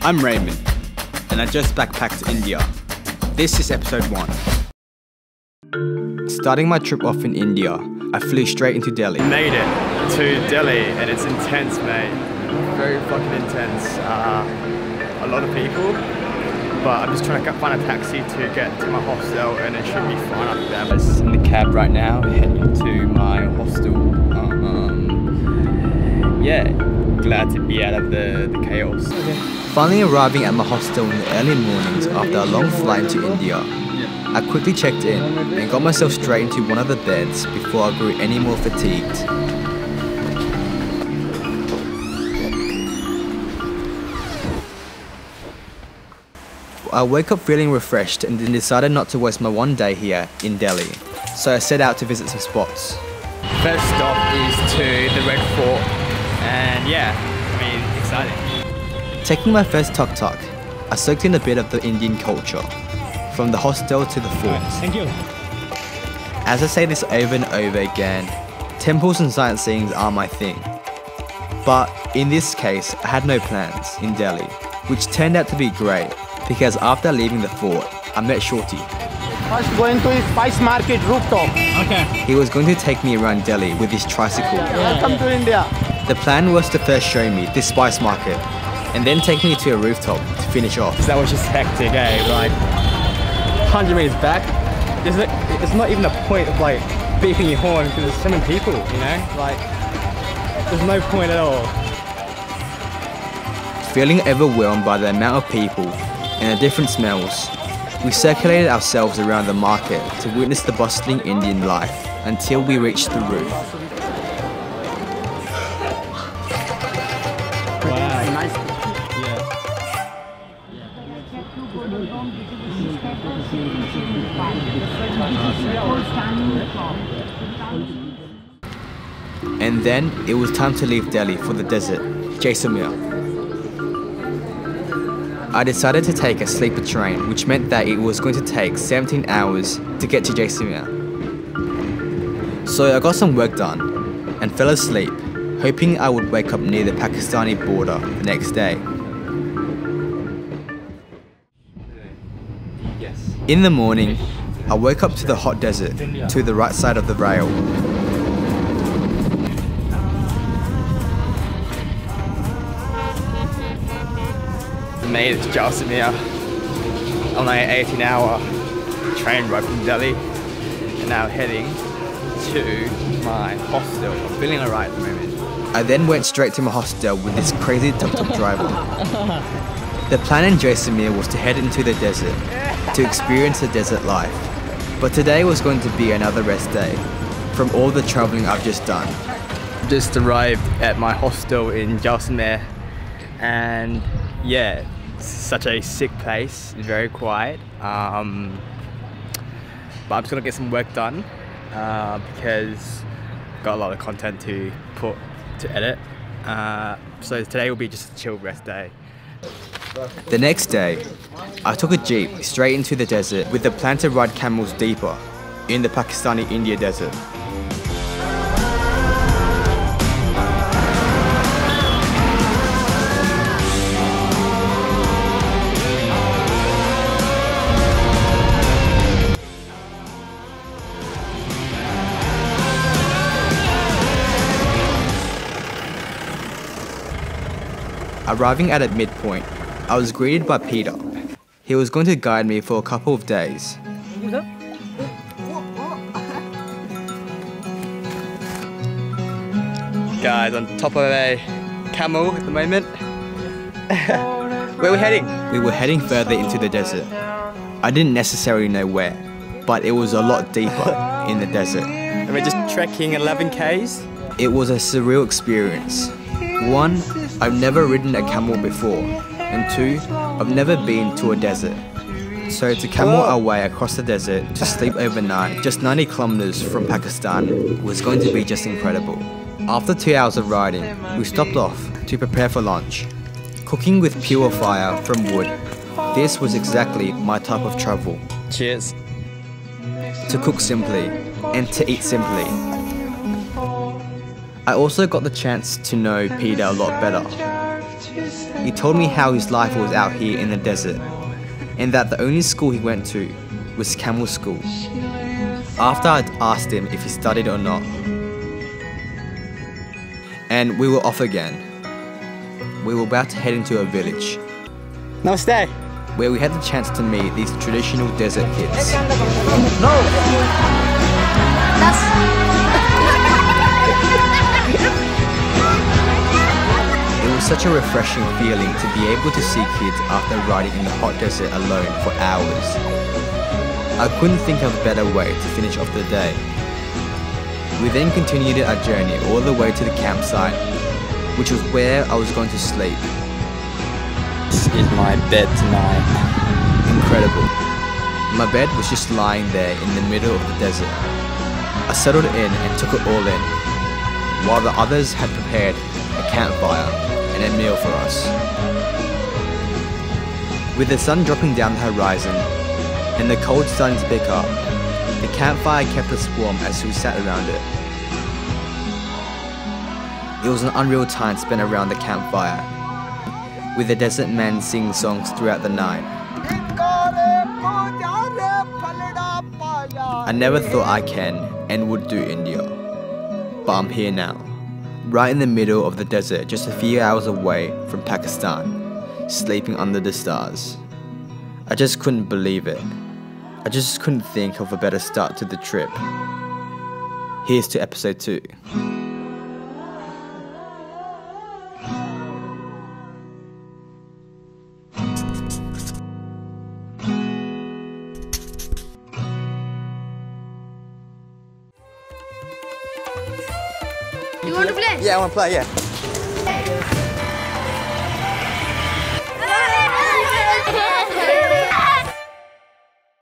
I'm Raymond, and I just backpacked to India. This is episode 1. Starting my trip off in India, I flew straight into Delhi. Made it to Delhi, and it's intense, mate. Very fucking intense. A lot of people, but I'm just trying to find a taxi to get to my hostel, and it should be fine after that. I'm just in the cab right now, heading to my hostel. Yeah, glad to be out of the chaos. Finally arriving at my hostel in the early mornings after a long flight to India, I quickly checked in and got myself straight into one of the beds before I grew any more fatigued. I woke up feeling refreshed and then decided not to waste my one day here in Delhi, so I set out to visit some spots. First stop is to the Red Fort, and yeah, I mean, exciting. Taking my first tuk-tuk, I soaked in a bit of the Indian culture, from the hostel to the fort. Thank you. As I say this over and over again, temples and sightseeing are my thing. But in this case, I had no plans in Delhi, which turned out to be great, because after leaving the fort, I met Shorty. First going to his spice market rooftop. Okay. He was going to take me around Delhi with his tricycle. Welcome to India. The plan was to first show me this spice market, and then take me to a rooftop to finish off. That was just hectic, eh? Like, 100 meters back, there's not even a point of like beeping your horn because there's so many people, you know? Like, there's no point at all. Feeling overwhelmed by the amount of people and the different smells, we circulated ourselves around the market to witness the bustling Indian life until we reached the roof. Wow. Nice. And then it was time to leave Delhi for the desert, Jaisalmer. I decided to take a sleeper train, which meant that it was going to take 17 hours to get to Jaisalmer. So I got some work done and fell asleep, hoping I would wake up near the Pakistani border the next day. In the morning, I woke up to the hot desert to the right side of the rail. Made it to Jaisalmer on an 18-hour train ride from Delhi, and now heading to my hostel. I'm feeling alright at the moment. I then went straight to my hostel with this crazy tuk-tuk driver. The plan in Jaisalmer was to head into the desert, to experience the desert life. But today was going to be another rest day, from all the travelling I've just done. Just arrived at my hostel in Jaisalmer, and yeah, it's such a sick place. It's very quiet. But I'm just gonna get some work done because I've got a lot of content to edit. So today will be just a chill rest day. The next day, I took a jeep straight into the desert with the plan to ride camels deeper in the Pakistani India desert. Arriving at a midpoint, I was greeted by Peter. He was going to guide me for a couple of days. Guys, on top of a camel at the moment. Where are we heading? We were heading further into the desert. I didn't necessarily know where, but it was a lot deeper in the desert. And we're just trekking 11 Ks. It was a surreal experience. 1, I've never ridden a camel before, and 2, I've never been to a desert. So to camel our way across the desert to sleep overnight, just 90 kilometers from Pakistan, was going to be just incredible. After 2 hours of riding, we stopped off to prepare for lunch. Cooking with pure fire from wood, this was exactly my type of travel. Cheers. To cook simply, and to eat simply. I also got the chance to know Peter a lot better. He told me how his life was out here in the desert, and that the only school he went to was camel school. After I'd asked him if he studied or not, and we were off again. We were about to head into a village. Namaste. Where we had the chance to meet these traditional desert kids. It was such a refreshing feeling to be able to see kids after riding in the hot desert alone for hours. I couldn't think of a better way to finish off the day. We then continued our journey all the way to the campsite, which was where I was going to sleep. This is my bed tonight. Incredible. My bed was just lying there in the middle of the desert. I settled in and took it all in, while the others had prepared a campfire and a meal for us. With the sun dropping down the horizon and the cold starting to pick up, the campfire kept us warm as we sat around it. It was an unreal time spent around the campfire, with the desert men singing songs throughout the night. I never thought I can and would do India, but I'm here now, right in the middle of the desert, just a few hours away from Pakistan, sleeping under the stars. I just couldn't believe it. I just couldn't think of a better start to the trip. Here's to episode 2. You want to play? Yeah, I want to play, yeah.